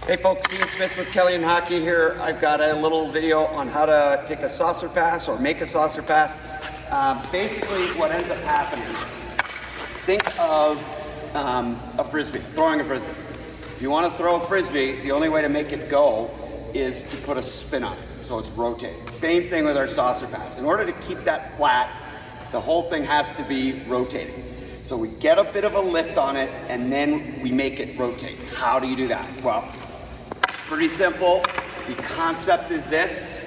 Hey folks, Ian Smith with Kellian Hockey here. I've got a little video on how to take a saucer pass or make a saucer pass. Basically what ends up happening, think of a frisbee, throwing a frisbee. If you want to throw a frisbee, the only way to make it go is to put a spin on it, so it's rotating. Same thing with our saucer pass. In order to keep that flat, the whole thing has to be rotating. So we get a bit of a lift on it and then we make it rotate. How do you do that? Well, pretty simple. The concept is this.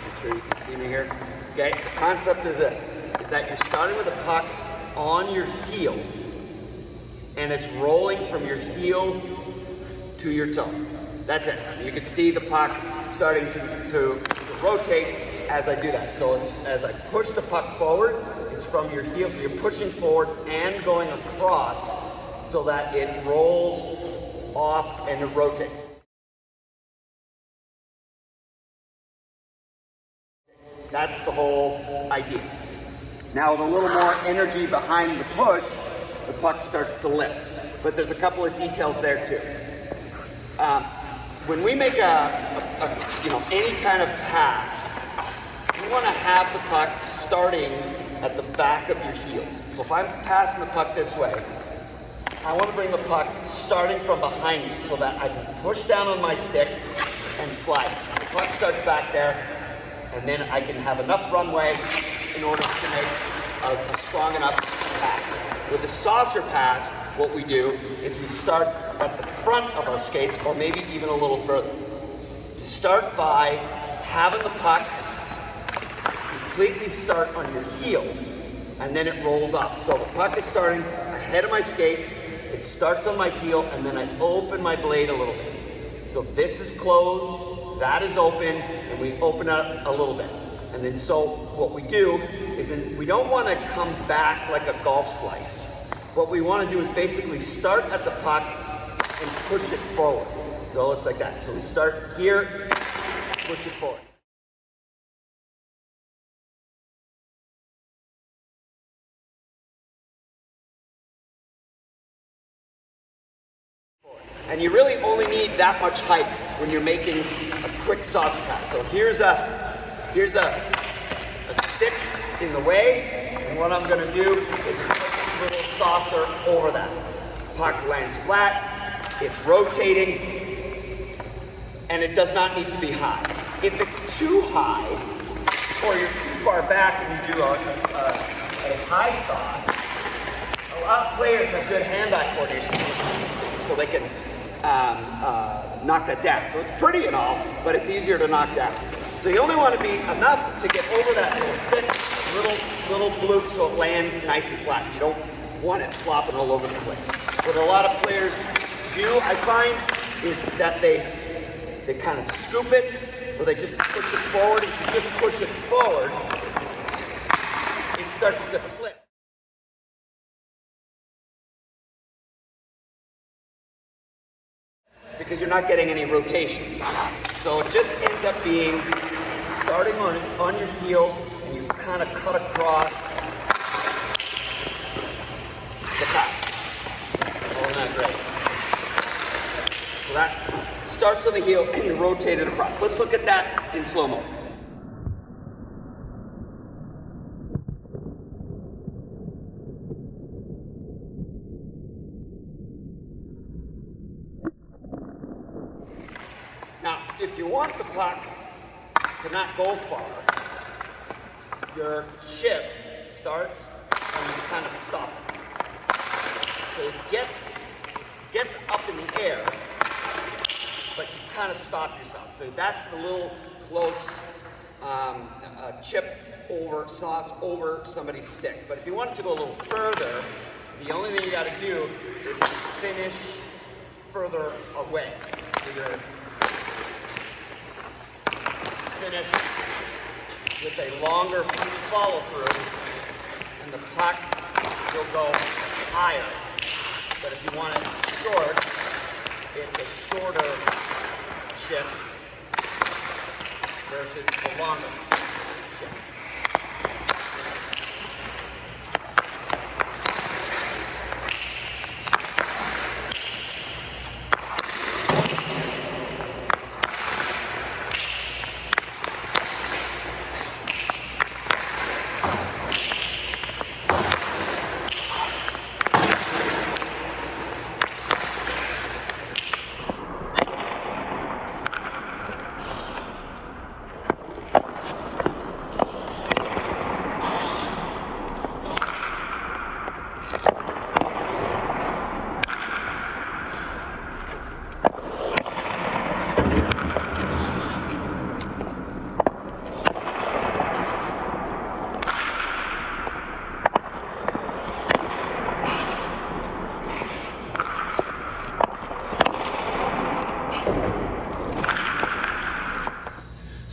Make sure you can see me here. Okay, the concept is this, is that you're starting with a puck on your heel and it's rolling from your heel to your toe. That's it. You can see the puck starting to rotate as I do that. So it's as I push the puck forward, it's from your heel, so you're pushing forward and going across so that it rolls off and it rotates. That's the whole idea. Now with a little more energy behind the push, the puck starts to lift. But there's a couple of details there too. When we make any kind of pass, you want to have the puck starting at the back of your heels. So if I'm passing the puck this way, I want to bring the puck starting from behind me so that I can push down on my stick and slide it. So the puck starts back there, and then I can have enough runway in order to make a strong enough pass. With the saucer pass, what we do is we start at the front of our skates, or maybe even a little further. You start by having the puck completely start on your heel, and then it rolls up. So the puck is starting ahead of my skates, it starts on my heel, and then I open my blade a little bit. So this is closed, that is open, and we open up a little bit. And then so what we do is we don't want to come back like a golf slice. What we want to do is basically start at the puck and push it forward. So it looks like that. So we start here, push it forward. And you really only need that much height when you're making a quick saucer pass. So here's a stick in the way, and what I'm going to do is put a little saucer over that. Puck lands flat, it's rotating, and it does not need to be high. If it's too high, or you're too far back and you do a high sauce, a lot of players have good hand-eye coordination, so they can knock that down. So it's pretty and all, but it's easier to knock down. So you only want to be enough to get over that little stick, little bloop, so it lands nice and flat. You don't want it flopping all over the place. What a lot of players do, I find, is that they kind of scoop it, or they just push it forward. If you just push it forward, it starts to flip. Because you're not getting any rotation. So it just ends up being starting on your heel, and you kind of cut across the back. Oh, not great. So that starts on the heel and you rotate it across. Let's look at that in slow-mo. Now, if you want the puck to not go far, your chip starts and you kind of stop it. So it gets up in the air, but you kind of stop yourself. So that's the little close chip over, sauce over somebody's stick. But if you want it to go a little further, the only thing you got to do is finish further away. So you're finish with a longer follow through, and the puck will go higher. But if you want it short, it's a shorter chip versus a longer chip.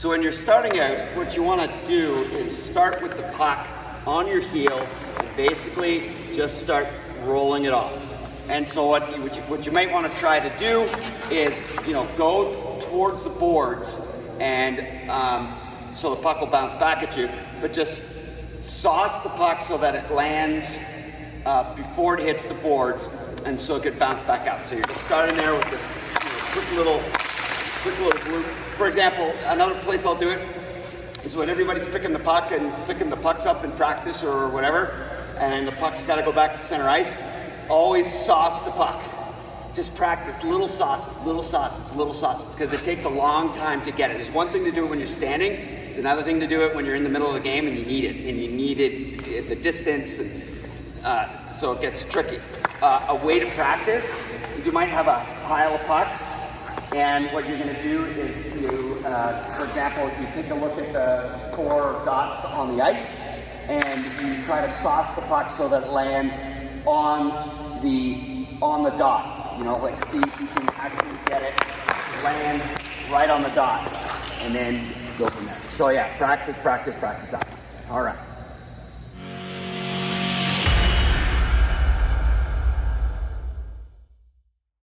So when you're starting out, what you want to do is start with the puck on your heel and basically just start rolling it off. And so what you might want to try to do is, go towards the boards, and so the puck will bounce back at you, but just sauce the puck so that it lands before it hits the boards, and so it could bounce back out. So you're just starting there with this quick little loop. For example, another place I'll do it is when everybody's picking the puck and picking the pucks up in practice or whatever, and the puck's got to go back to center ice. Always sauce the puck. Just practice little sauces, because it takes a long time to get it. It's one thing to do it when you're standing. It's another thing to do it when you're in the middle of the game and you need it at the distance, and so it gets tricky. A way to practice is you might have a pile of pucks, and what you're going to do is for example, you take a look at the 4 dots on the ice, and you try to sauce the puck so that it lands on the dot. See if you can actually get it to land right on the dots, and then go from there. So yeah, practice that. All right.